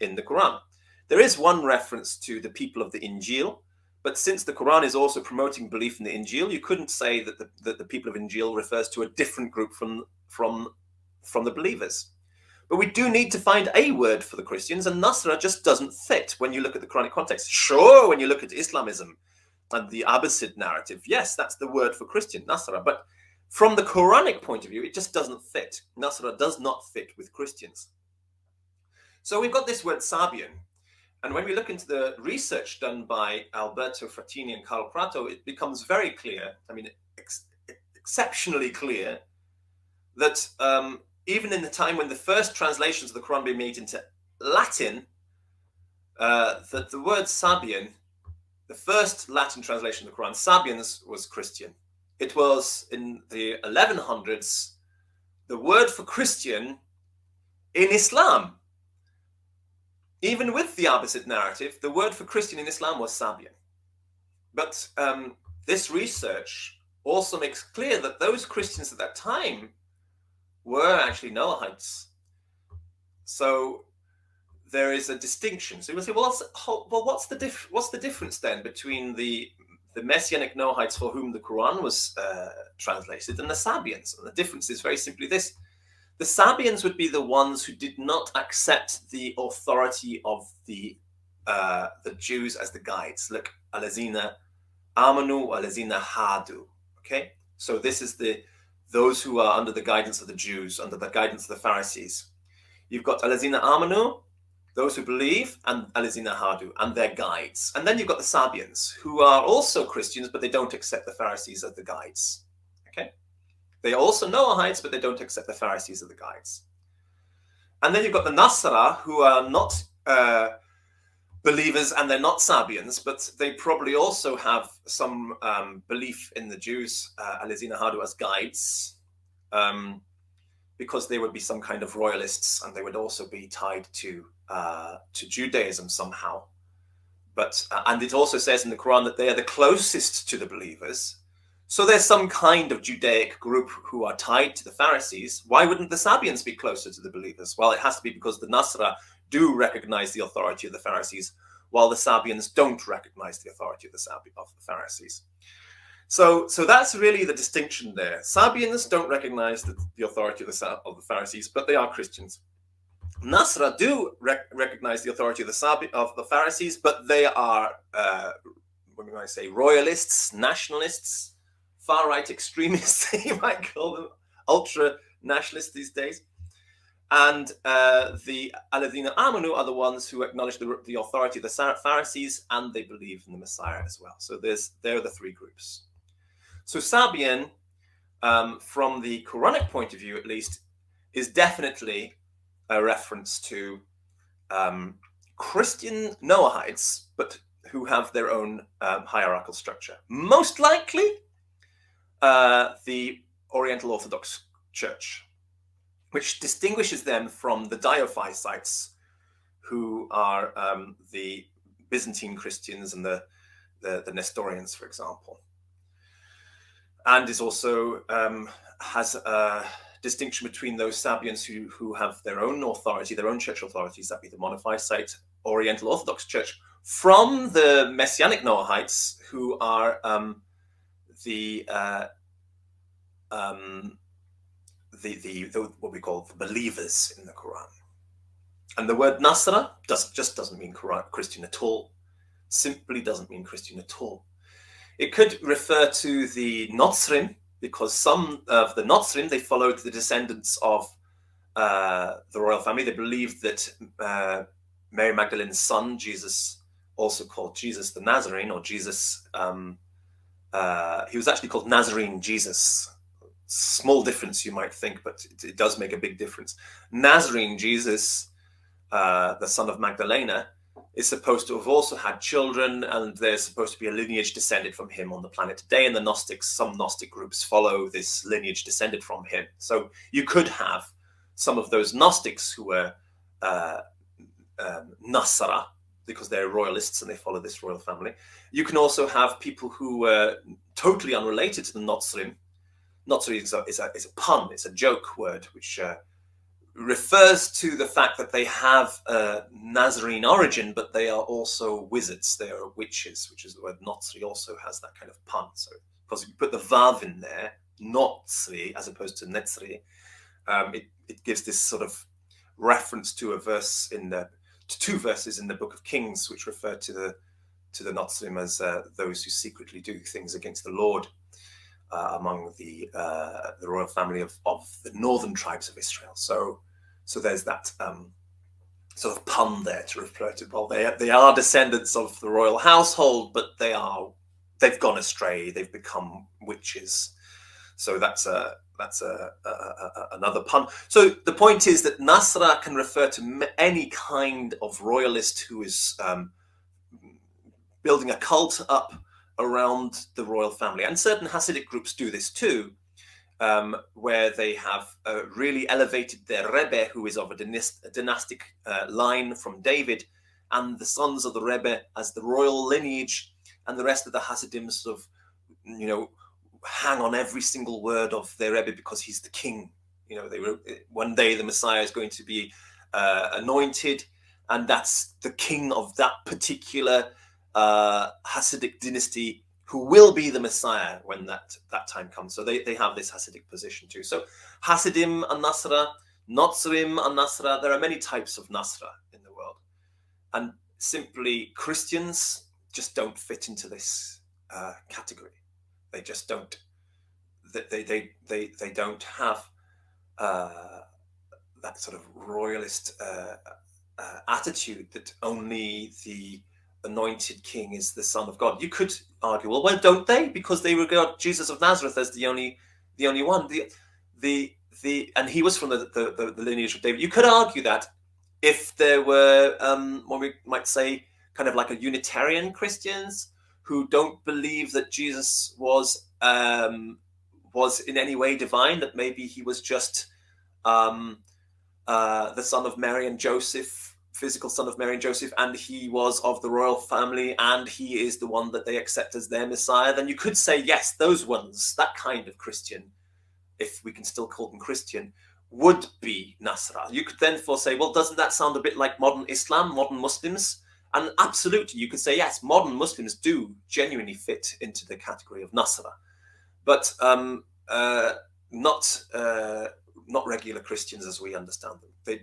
in the Quran. There is one reference to the people of the Injil, but since the Quran is also promoting belief in the Injil, you couldn't say that the people of Injil refers to a different group from the believers. But we do need to find a word for the Christians, and Nasra just doesn't fit when you look at the Quranic context. Sure, when you look at Islamism and the Abbasid narrative, yes, that's the word for Christian, Nasra. But from the Quranic point of view, it just doesn't fit. Nasra does not fit with Christians. So we've got this word Sabian. And when we look into the research done by Alberto Frattini and Carl Prato, it becomes very clear, I mean, exceptionally clear, that even in the time when the first translations of the Quran were made into Latin, that the word Sabian, the first Latin translation of the Quran, Sabians, was Christian. It was in the 1100s, the word for Christian in Islam. Even with the Abbasid narrative, the word for Christian in Islam was Sabian. But this research also makes clear that those Christians at that time were actually Noahites. So there is a distinction. So you will say, well, what's the difference then between the Messianic Noahites for whom the Quran was translated and the Sabians? And the difference is very simply this. The Sabians would be the ones who did not accept the authority of the Jews as the guides. Look, alazina amanu, alazina hadu. Okay, so this is those who are under the guidance of the Jews, under the guidance of the Pharisees. You've got alazina amanu, those who believe, and alazina hadu, and their guides. And then you've got the Sabians, who are also Christians, but they don't accept the Pharisees as the guides. Okay. They are also Noahites, but they don't accept the Pharisees as the guides. And then you've got the Nasara, who are not believers and they're not Sabians, but they probably also have some belief in the Jews, alazina hadu, as guides, because they would be some kind of royalists and they would also be tied to Judaism somehow. But and it also says in the Quran that they are the closest to the believers. So there's some kind of Judaic group who are tied to the Pharisees. Why wouldn't the Sabians be closer to the believers? Well, it has to be because the Nasra do recognize the authority of the Pharisees, while the Sabians don't recognize the authority of the Pharisees. So that's really the distinction there. Sabians don't recognize the authority of the Pharisees, but they are Christians. Nasra do recognize the authority of the Pharisees, but they are, what do I say, royalists, nationalists, far-right extremists, you might call them, ultra-nationalists these days. And the alladhina amanu are the ones who acknowledge the authority of the Pharisees, and they believe in the Messiah as well. So there are the three groups. So Sabian, from the Quranic point of view at least, is definitely a reference to Christian Noahites, but who have their own hierarchical structure. Most likely, the Oriental Orthodox Church, which distinguishes them from the Diophysites, who are the Byzantine Christians and the Nestorians, for example. And is also has a distinction between those Sabians who have their own authority, their own church authorities, that be the Monophysite Oriental Orthodox Church, from the Messianic Noahites, who are what we call the believers in the Quran. And the word Nasra just doesn't mean Christian at all. Simply doesn't mean Christian at all. It could refer to the Notzrim, because some of the Notzrim, they followed the descendants of the royal family. They believed that Mary Magdalene's son, Jesus, also called Jesus the Nazarene, or Jesus, he was actually called Nazarene Jesus. Small difference, you might think, but it does make a big difference. Nazarene Jesus, the son of Magdalena, is supposed to have also had children, and there's supposed to be a lineage descended from him on the planet today. And the Gnostics, some Gnostic groups follow this lineage descended from him. So you could have some of those Gnostics who were Nasara, because they're royalists and they follow this royal family. You can also have people who were totally unrelated to the Notzrim. Notzrim is a pun, it's a joke word, which refers to the fact that they have a Nazarene origin, but they are also wizards. They are witches, which is the word Notzri also has that kind of pun. So, because if you put the Vav in there, Notzri, as opposed to Netzri, it gives this sort of reference to a verse to two verses in the Book of Kings, which refer to the Notzrim as those who secretly do things against the Lord among the royal family of the northern tribes of Israel. So there's that sort of pun there to refer to. Well, they are descendants of the royal household, but they've gone astray. They've become witches. So that's another pun. So the point is that Nasra can refer to any kind of royalist who is building a cult up around the royal family. And certain Hasidic groups do this too, where they have really elevated their Rebbe, who is of a dynastic line from David, and the sons of the Rebbe as the royal lineage, and the rest of the Hasidim sort of, hang on every single word of their Rebbe because he's the king. One day the Messiah is going to be anointed, and that's the king of that particular Hasidic dynasty who will be the Messiah when that time comes. So they have this Hasidic position too. So Hasidim and Nasra, Notzrim and Nasra, there are many types of Nasra in the world. And simply Christians just don't fit into this category. They just don't. They don't have that sort of royalist attitude that only the anointed king is the Son of God. You could argue, well, don't they? Because they regard Jesus of Nazareth as the only one. And he was from the lineage of David. You could argue that if there were what we might say kind of like a Unitarian Christians who don't believe that Jesus was in any way divine, that maybe he was just the son of Mary and Joseph, physical son of Mary and Joseph, and he was of the royal family, and he is the one that they accept as their Messiah, then you could say, yes, those ones, that kind of Christian, if we can still call them Christian, would be Nasra. You could then say, well, doesn't that sound a bit like modern Islam, modern Muslims? And absolutely, you could say, yes, modern Muslims do genuinely fit into the category of Nasra, but not regular Christians as we understand them.